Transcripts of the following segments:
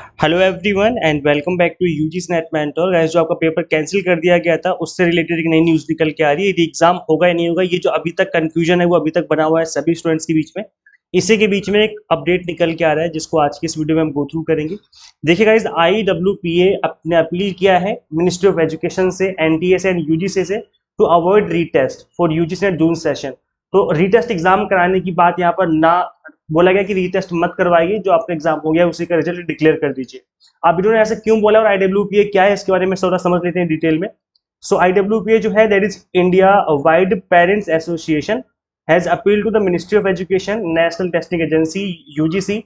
Hello everyone and welcome back to UG Snat mentor guys. जो आपका paper cancel कर दिया गया था उससे रिलेटेड एक नई न्यूज़ निकल के आ रही है। यदि एग्जाम होगा या नहीं होगा, ये जो अभी तक कंफ्यूजन है वो अभी तक बना हुआ है सभी स्टूडेंट्स के बीच में। इसी के बीच में एक अपडेट निकल के आ रहा है जिसको आज की इस वीडियो में हम गो थ्रू करेंगे। देखिए गाइस, IWPA अपने अपील किया है मिनिस्ट्री ऑफ एजुकेशन से, NTA से एंड UGC से to avoid retest for UGC NET June session. तो रीटेस्ट एग्जाम कराने की बात यहाँ पर ना बोला गया कि रीटेस्ट मत करवाइए, जो आपका एग्जाम हो गया उसी का रिजल्ट डिक्लेयर कर दीजिए। अब इन्होंने ऐसे क्यों बोला और IWPA क्या है इसके बारे में थोड़ा समझ लेते हैं डिटेल में। सो IWPA जो है, that is India wide parents association, has appeal to the ministry of education, national testing agency UGC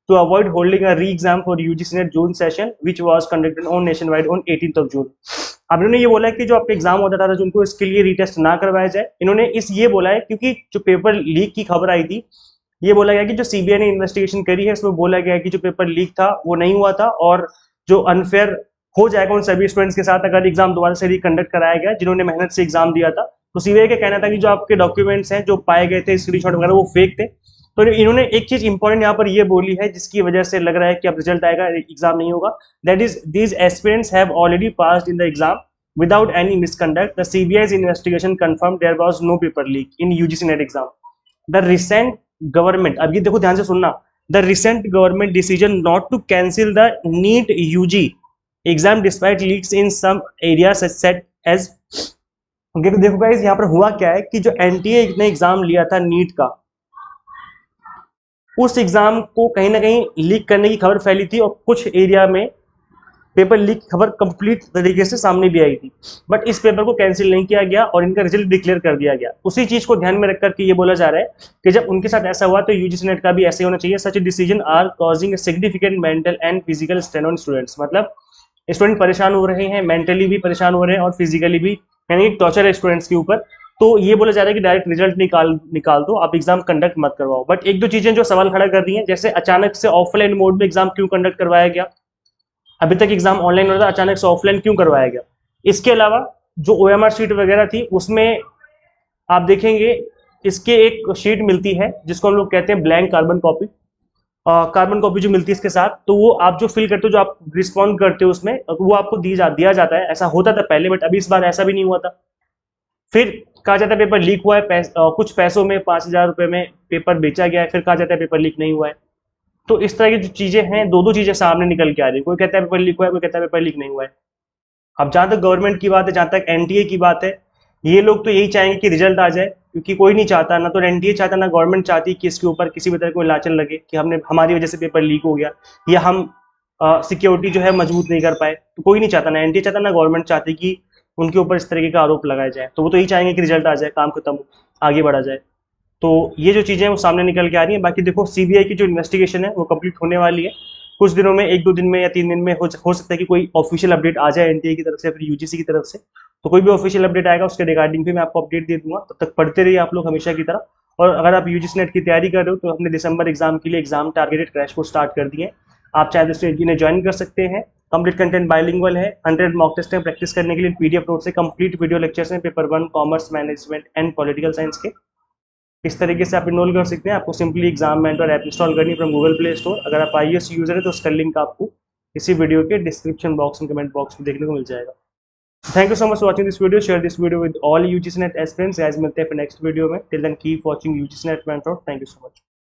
to avoid holding a re-exam for UGC NET June session which was conducted on nationwide on 18th of June। अब इन्होंने ये बोला है कि जो आपका exam होता था उनको इसके लिए रीटेस्ट ना करवाया जाए। इन्होंने इस ये बोला है क्योंकि जो पेपर लीक की खबर आई थी, ये बोला गया कि जो CBI ने इन्वेस्टिगेशन करी है उसमें बोला गया कि जो पेपर लीक था वो नहीं हुआ था और जो अनफेयर हो जाएगा उन सभी स्टूडेंट्स के साथ अगर एग्जाम दोबारा से रिकंडक्ट कराया गया जिन्होंने मेहनत से एग्जाम दिया था। तो CBI का कहना था कि जो आपके डॉक्यूमेंट्स हैं जो पाए गए थे स्क्रीनशॉट वगैरह वो फेक थे। तो इन्होंने एक चीज इंपॉर्टेंट यहाँ पर ये बोली है जिसकी वजह से लग रहा है कि अब रिजल्ट आएगा, एग्जाम नहीं होगा। That is these aspirants have already passed in the exam without any misconduct. The CBI's investigation confirmed there was no paper leak in UGC NET exam. The recent government, अब ये देखो ध्यान से सुनना, the recent government decision not to cancel the NEET UG exam despite leaks in some areas set as। देखो guys, यहाँ पर हुआ क्या है कि जो NTA ने एग्जाम लिया था नीट का, उस एग्जाम को कहीं ना कहीं लीक करने की खबर फैली थी और कुछ एरिया में पेपर लीक खबर कंप्लीट तरीके से सामने भी आई थी। बट इस पेपर को कैंसिल नहीं किया गया और इनका रिजल्ट डिक्लेयर कर दिया गया। उसी चीज को ध्यान में रखकर के ये बोला जा रहा है कि जब उनके साथ ऐसा हुआ तो यूजीसी नेट का भी ऐसे होना चाहिए। Such decision are causing significant mental and physical strain on students. मतलब स्टूडेंट परेशान हो रहे हैं, मेंटली भी परेशान हो रहे हैं और फिजिकली भी, यानी टॉर्चर है स्टूडेंट्स के ऊपर। तो ये बोला जा रहा है कि डायरेक्ट रिजल्ट निकाल दो, आप एग्जाम कंडक्ट मत करवाओ। बट एक दो चीजें जो सवाल खड़ा कर रही हैं, जैसे अचानक से ऑफलाइन मोड में एग्जाम क्यों कंडक्ट करवाया गया, अभी तक एग्जाम ऑनलाइन हो रहा था, अचानक से ऑफलाइन क्यों करवाया गया। इसके अलावा जो OMR शीट वगैरह थी उसमें आप देखेंगे इसके एक शीट मिलती है जिसको हम लोग कहते हैं blank carbon copy. Carbon copy जो मिलती है इसके साथ, तो वो आप जो फिल करते हो, जो आप रिस्पॉन्ड करते हो उसमें, वो आपको दिया जाता है। ऐसा होता था पहले बट अभी इस बार ऐसा भी नहीं हुआ था। फिर कहा जाता है पेपर लीक हुआ है, कुछ पैसों में 5,000 रुपए में पेपर बेचा गया है, फिर कहा जाता है पेपर लीक नहीं हुआ है। तो इस तरह की जो चीजें हैं, दो चीजें सामने निकल के आ रही है। कोई कहता है पेपर लीक हुआ है, कोई कहता है पेपर लीक नहीं हुआ है। अब जहां तक गवर्नमेंट की बात है, जहां तक NTA की बात है, ये लोग तो यही चाहेंगे कि रिजल्ट आ जाए, क्योंकि कोई नहीं चाहता, ना तो NTA चाहता ना गवर्नमेंट चाहती कि इसके ऊपर किसी भी तरह कोई लांछन लगे कि हमने हमारी वजह से पेपर लीक हो गया या हम सिक्योरिटी जो है मजबूत नहीं कर पाए। तो कोई नहीं चाहता, ना NTA चाहता ना गवर्नमेंट चाहती कि उनके ऊपर इस तरीके का आरोप लगाया जाए। तो वो तो यही चाहेंगे कि रिजल्ट आ जाए, काम खत्म हो, आगे बढ़ा जाए। तो ये जो चीजें हैं वो सामने निकल के आ रही हैं। बाकी देखो, CBI की जो इन्वेस्टिगेशन है वो कंप्लीट होने वाली है कुछ दिनों में, एक दो दिन में या 3 दिन में हो सकता है कि कोई ऑफिशियल अपडेट आ जाए NTA की तरफ से, फिर UGC की तरफ से। तो कोई भी ऑफिशियल अपडेट आएगा उसके रिगार्डिंग भी मैं आपको अपडेट दे दूंगा। तब तक पढ़ते रहिए आप लोग हमेशा की तरह। और अगर आप UGC नेट की तैयारी कर रहे हो तो अपने दिसंबर एग्जाम के लिए exam targeted crash course start कर दिए। आप चाहे तो इन्हें ज्वाइन कर सकते हैं। कंप्लीट कंटेंट बाइलिंगुअल है, 100 मॉक टेस्ट है प्रैक्टिस करने के लिए। PDF नोट से कंप्लीट वीडियो लेक्चर्स हैं paper 1 commerce management and political science के। इस तरीके से आप इनरोल कर सकते हैं। आपको simply exam mentor app install करनी फ्रॉम गूगल प्ले स्टोर। अगर आप iOS यूजर है तो उसका लिंक आपको इसी वीडियो के डिस्क्रिप्शन बॉक्स में, कमेंट बॉक्स में देखने को मिल जाएगा। Thank you so much for watching this video. Share this video with all UGC NET aspirants. Guys मिलते हैं फिर नेक्स्ट वीडियो में। Till then keep watching UGC NET mentor. Thank you so much.